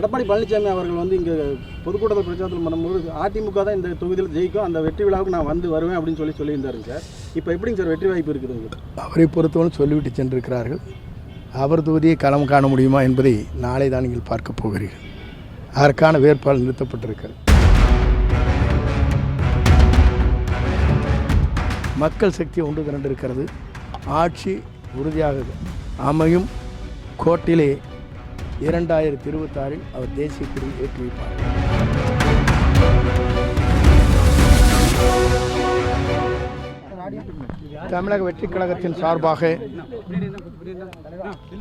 எடப்பாடி பழனிசாமி அவர்கள் வந்து இங்கே பொதுக்கூட்டத்தில் பிரச்சாரத்தில் பண்ணும்போது அதிமுக தான் இந்த தொகுதியில் ஜெயிக்கும், அந்த வெற்றி விழாவுக்கு நான் வருவேன் அப்படின்னு சொல்லியிருந்தாருங்க சார். இப்போ எப்படிங்க சார் வெற்றி வாய்ப்பு இருக்குது? அவரை பொறுத்தவரை சொல்லிவிட்டு சென்றிருக்கிறார்கள். அவர் தொகுதியை களம் காண முடியுமா என்பதை நாளை தான் நீங்கள் பார்க்க போகிறீர்கள். அதற்கான வேட்பாளர் நிறுத்தப்பட்டிருக்கிறது. மக்கள் சக்தி ஒன்று திரண்டிருக்கிறது. ஆட்சி உறுதியாக அமையும். கோட்டிலே 2026 அவர் தேசிய கொடி ஏற்றி வைப்பார். தமிழக வெற்றி கழகத்தின் சார்பாக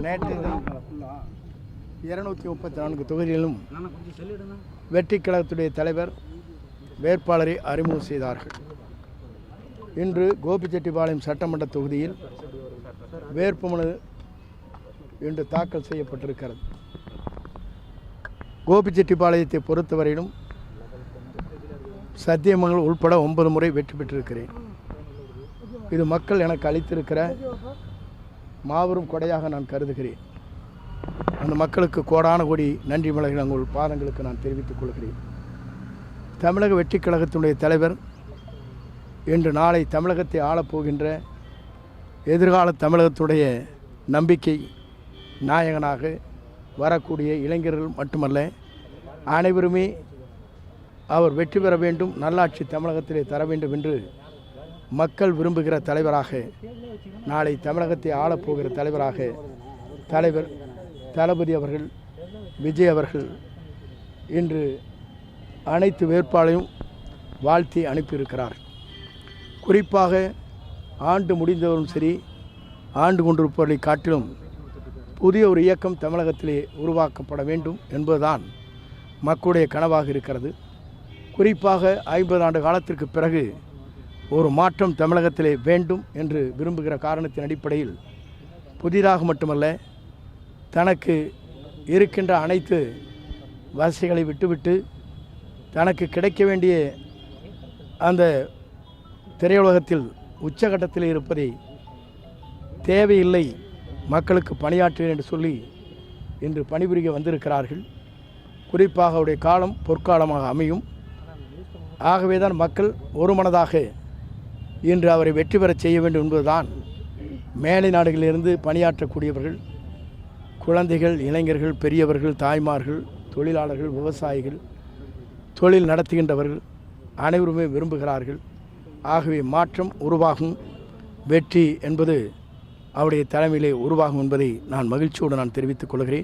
நேற்று 234 தொகுதிகளிலும் வெற்றி கழகத்துடைய தலைவர் வேட்பாளரை அறிமுகம் செய்தார்கள். இன்று கோபிச்செட்டிப்பாளையம் சட்டமன்ற தொகுதியில் வேட்புமனு இன்று தாக்கல் செய்யப்பட்டிருக்கிறது. கோபிச்செட்டிப்பாளையத்தை பொறுத்தவரையிலும் சத்தியமங்கலம் உள்பட 9 முறை வெற்றி பெற்றிருக்கிறேன். இது மக்கள் எனக்கு அளித்திருக்கிற மாபெரும் கொடையாக நான் கருதுகிறேன். அந்த மக்களுக்கு கோடான கோடி நன்றி மலர்கள் உங்கள் பாதங்களுக்கு நான் தெரிவித்துக் கொள்கிறேன். தமிழக வெற்றி கழகத்தினுடைய தலைவர் இன்று நாளை தமிழகத்தை ஆளப்போகின்ற எதிர்கால தமிழகத்துடைய நம்பிக்கை நாயகனாக வரக்கூடிய இளைஞர்கள் மட்டுமல்ல, அனைவருமே அவர் வெற்றி பெற வேண்டும், நல்லாட்சி தமிழகத்திலே தர வேண்டும் என்று மக்கள் விரும்புகிற தலைவராக, நாளை தமிழகத்தை ஆளப்போகிற தலைவராக தலைவர் தளபதி அவர்கள், விஜய் அவர்கள் இன்று அனைத்து வேட்பாளரையும் வாழ்த்தி அனுப்பியிருக்கிறார். குறிப்பாக ஆண்டு முடிந்தவரும் சரி, ஆண்டு கொண்டிருப்பவர்களை காட்டிலும் புதிய ஒரு இயக்கம் தமிழகத்திலே உருவாக்கப்பட வேண்டும் என்பதுதான் மக்களுடைய கனவாக இருக்கிறது. குறிப்பாக 50 ஆண்டு காலத்திற்கு பிறகு ஒரு மாற்றம் தமிழகத்திலே வேண்டும் என்று விரும்புகிற காரணத்தின் அடிப்படையில் புதிதாக மட்டுமல்ல, தனக்கு இருக்கின்ற அனைத்து வசதிகளை விட்டுவிட்டு தனக்கு கிடைக்க வேண்டிய அந்த திரையுலகத்தில் உச்சகட்டத்தில் இருப்பதை தேவையில்லை, மக்களுக்கு பணியாற்றுவேன் என்று சொல்லி இன்று பணிபுரிய வந்திருக்கிறார்கள். குறிப்பாக அவருடைய காலம் பொற்காலமாக அமையும். ஆகவே தான் மக்கள் ஒரு மனதாக இன்று அவரை வெற்றி பெறச் செய்ய வேண்டும் என்பதுதான் மேலை நாடுகளிலிருந்து பணியாற்றக்கூடியவர்கள், குழந்தைகள், இளைஞர்கள், பெரியவர்கள், தாய்மார்கள், தொழிலாளர்கள், விவசாயிகள், தொழில் நடத்துகின்றவர்கள் அனைவருமே விரும்புகிறார்கள். ஆகவே மாற்றம் உருவாகும், வெற்றி என்பது அவருடைய தலைமையிலே உருவாகும் என்பதை நான் மகிழ்ச்சியோடு நான் தெரிவித்துக் கொள்கிறேன்.